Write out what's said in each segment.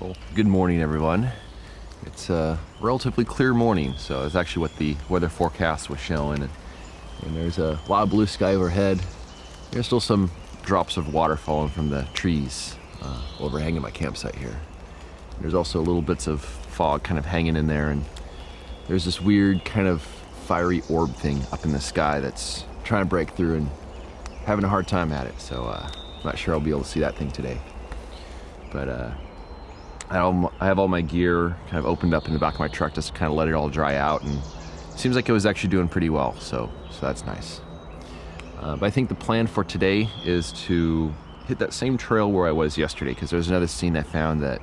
Well, good morning, everyone. It's a relatively clear morning, so that's actually what the weather forecast was showing. And there's a lot of blue sky overhead. There's still some drops of water falling from the trees overhanging my campsite here. There's also little bits of fog kind of hanging in there, and there's this weird kind of fiery orb thing up in the sky that's trying to break through and having a hard time at it. So I'm not sure I'll be able to see that thing today. But I have all my gear kind of opened up in the back of my truck just to kind of let it all dry out, and it seems like it was actually doing pretty well, so that's nice. But I think the plan for today is to hit that same trail where I was yesterday, because there's another scene I found that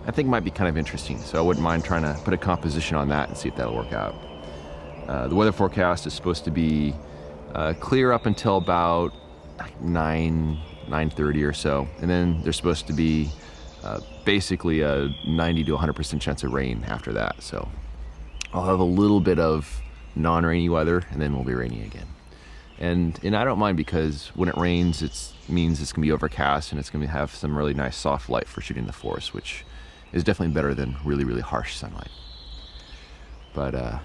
I think might be kind of interesting, so I wouldn't mind trying to put a composition on that and see if that'll work out. The weather forecast is supposed to be clear up until about 9:30 or so, and then there's supposed to be basically a 90 to 100% chance of rain after that. So I'll have a little bit of non-rainy weather, and then we'll be rainy again. And I don't mind, because when it rains, it means it's gonna be overcast and it's gonna have some really nice soft light for shooting the forest, which is definitely better than really, really harsh sunlight. But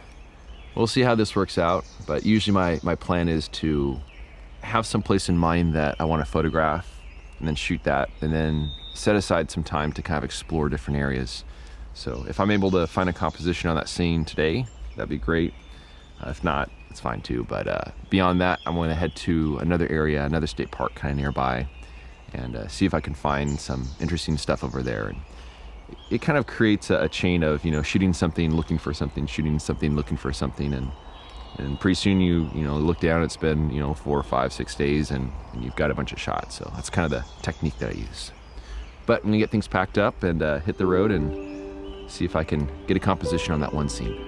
we'll see how this works out. But usually my plan is to have some place in mind that I want to photograph, and then shoot that, and then set aside some time to kind of explore different areas. So if I'm able to find a composition on that scene today, that'd be great. If not, it's fine too. But beyond that, I'm going to head to another area, another state park kind of nearby, and see if I can find some interesting stuff over there. And it kind of creates a chain of, shooting something, looking for something, shooting something, looking for something, and pretty soon you look down, it's been 4, 5, 6 days, and you've got a bunch of shots. So that's kind of the technique that I use. But I'm gonna get things packed up and hit the road and see if I can get a composition on that one scene.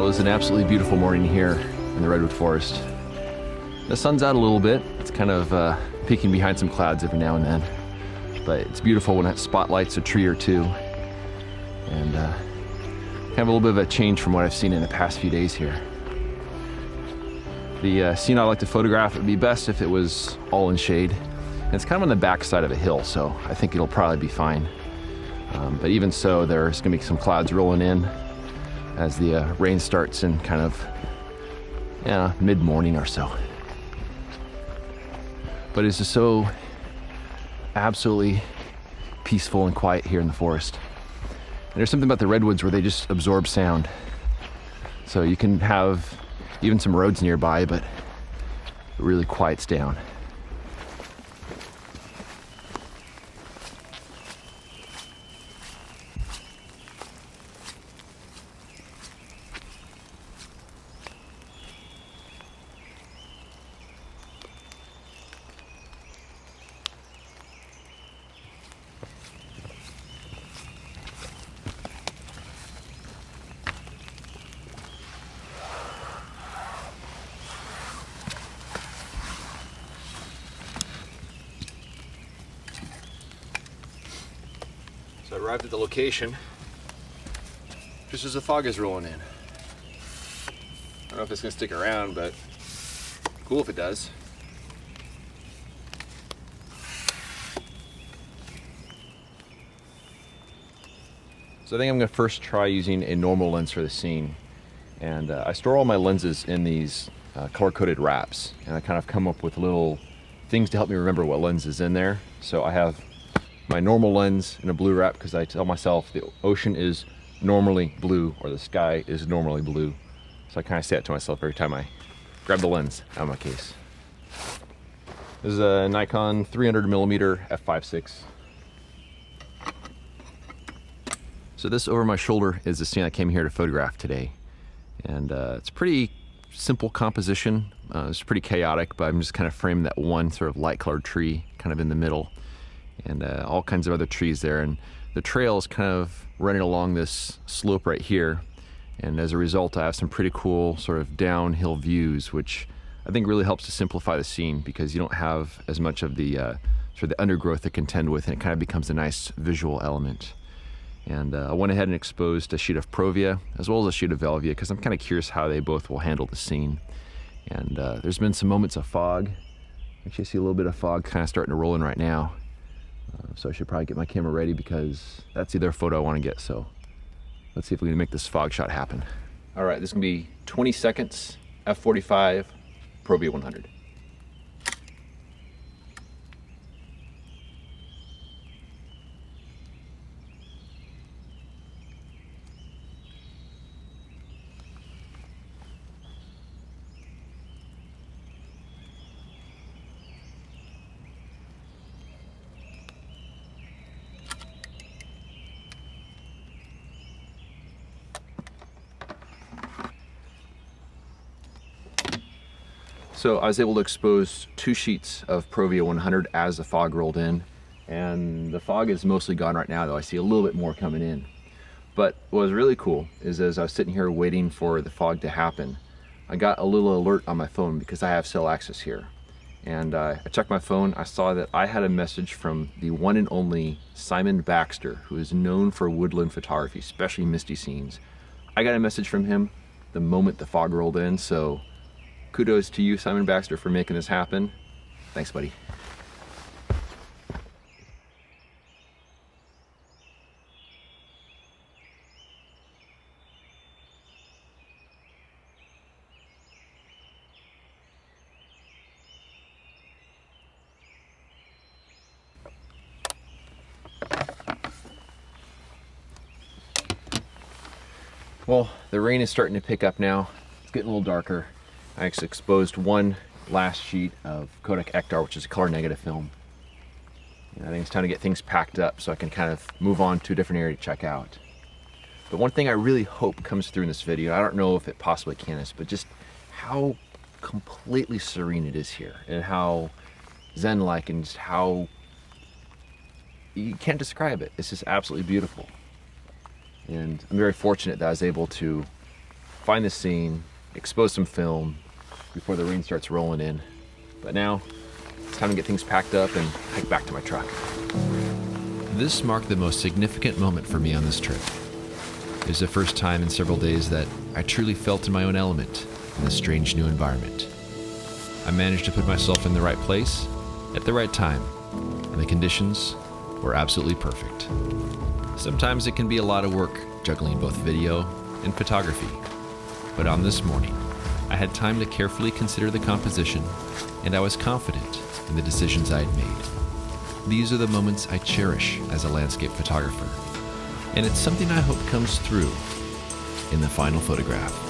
It's an absolutely beautiful morning here in the redwood forest. The sun's out a little bit. It's kind of peeking behind some clouds every now and then, but it's beautiful when it spotlights a tree or two, and kind of a little bit of a change from what I've seen in the past few days here. The scene I like to photograph, it would be best if it was all in shade, and it's kind of on the back side of a hill, so I think it'll probably be fine. But even so, there's gonna be some clouds rolling in as the rain starts in kind of mid-morning or so. But it's just so absolutely peaceful and quiet here in the forest. And there's something about the redwoods where they just absorb sound. So you can have even some roads nearby, but it really quiets down. So I arrived at the location just as the fog is rolling in. I don't know if it's gonna stick around, but cool if it does. So I think I'm gonna first try using a normal lens for the scene. And I store all my lenses in these color-coded wraps, and I kind of come up with little things to help me remember what lens is in there. So I have my normal lens in a blue wrap because I tell myself the ocean is normally blue or the sky is normally blue. So I kind of say it to myself every time I grab the lens out of my case. This is a Nikon 300mm f5.6. So this over my shoulder is the scene I came here to photograph today. And it's pretty simple composition. It's pretty chaotic, but I'm just kind of framing that one sort of light colored tree kind of in the middle, and all kinds of other trees there. And the trail is kind of running along this slope right here. And as a result, I have some pretty cool sort of downhill views, which I think really helps to simplify the scene because you don't have as much of the sort of the undergrowth to contend with, and it kind of becomes a nice visual element. And I went ahead and exposed a sheet of Provia as well as a sheet of Velvia because I'm kind of curious how they both will handle the scene. And there's been some moments of fog. Actually, I see a little bit of fog kind of starting to roll in right now. So I should probably get my camera ready because that's the other photo I want to get. So let's see if we can make this fog shot happen. All right, this is gonna be 20 seconds, f45, Provia 100. So I was able to expose 2 sheets of Provia 100 as the fog rolled in, and the fog is mostly gone right now, though I see a little bit more coming in. But what was really cool is as I was sitting here waiting for the fog to happen, I got a little alert on my phone because I have cell access here. And I checked my phone, I saw that I had a message from the one and only Simon Baxter, who is known for woodland photography, especially misty scenes. I got a message from him the moment the fog rolled in, so kudos to you, Simon Baxter, for making this happen. Thanks, buddy. Well, the rain is starting to pick up now. It's getting a little darker. I actually exposed one last sheet of Kodak Ektar, which is a color negative film. And I think it's time to get things packed up so I can kind of move on to a different area to check out. But one thing I really hope comes through in this video, I don't know if it possibly can, but just how completely serene it is here and how zen-like and just how you can't describe it. It's just absolutely beautiful. And I'm very fortunate that I was able to find this scene, expose some film before the rain starts rolling in. But now it's time to get things packed up and hike back to my truck. This marked the most significant moment for me on this trip. It was the first time in several days that I truly felt in my own element in this strange new environment. I managed to put myself in the right place at the right time, and the conditions were absolutely perfect. Sometimes it can be a lot of work juggling both video and photography, but on this morning, I had time to carefully consider the composition, and I was confident in the decisions I had made. These are the moments I cherish as a landscape photographer, and it's something I hope comes through in the final photograph.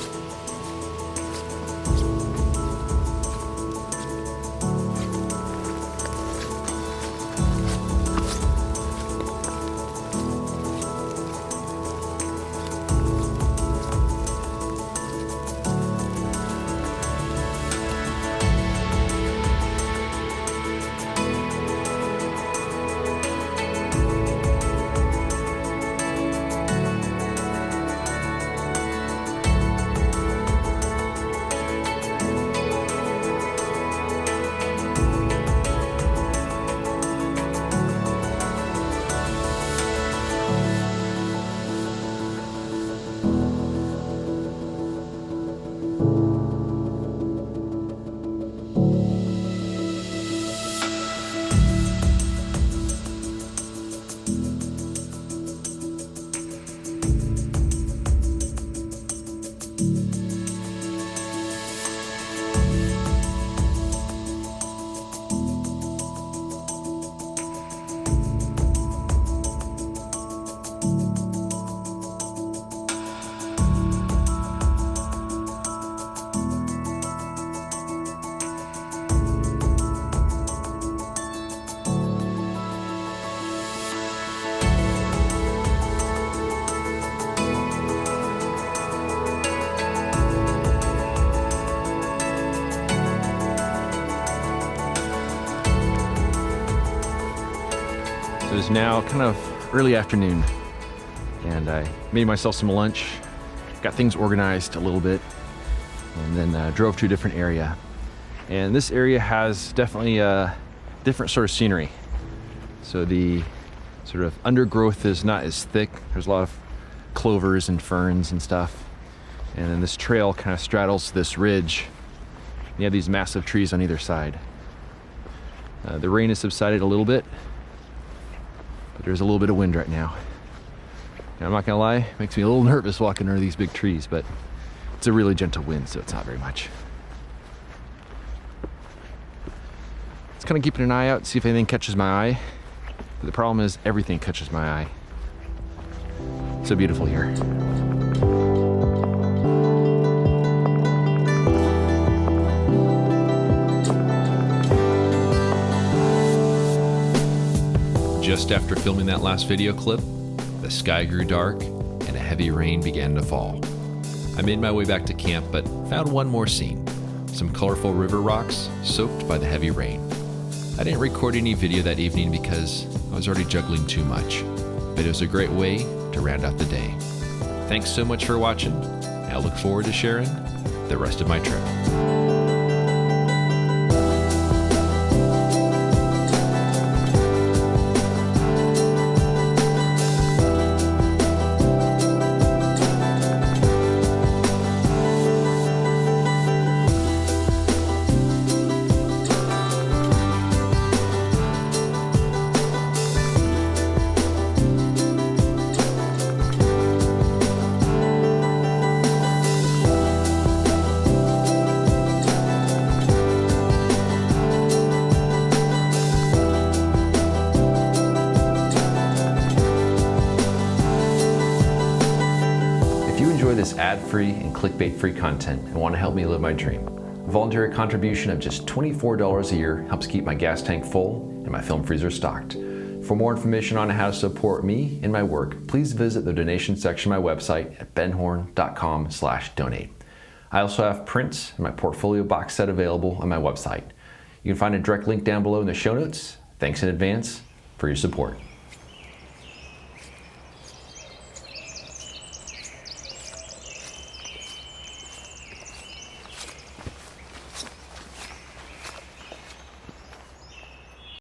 It is now kind of early afternoon, and I made myself some lunch, got things organized a little bit, and then drove to a different area. And this area has definitely a different sort of scenery. So the sort of undergrowth is not as thick. There's a lot of clovers and ferns and stuff. And then this trail kind of straddles this ridge. You have these massive trees on either side. The rain has subsided a little bit, but there's a little bit of wind right now. And I'm not gonna lie, it makes me a little nervous walking under these big trees, but it's a really gentle wind, so it's not very much. It's kind of keeping an eye out, see if anything catches my eye. But the problem is everything catches my eye. It's so beautiful here. Just after filming that last video clip, the sky grew dark and a heavy rain began to fall. I made my way back to camp, but found one more scene. Some colorful river rocks soaked by the heavy rain. I didn't record any video that evening because I was already juggling too much, but it was a great way to round out the day. Thanks so much for watching. I look forward to sharing the rest of my trip. This ad-free and clickbait-free content and want to help me live my dream. A voluntary contribution of just $24 a year helps keep my gas tank full and my film freezer stocked. For more information on how to support me and my work, please visit the donation section of my website at benhorne.com/donate. I also have prints and my portfolio box set available on my website. You can find a direct link down below in the show notes. Thanks in advance for your support.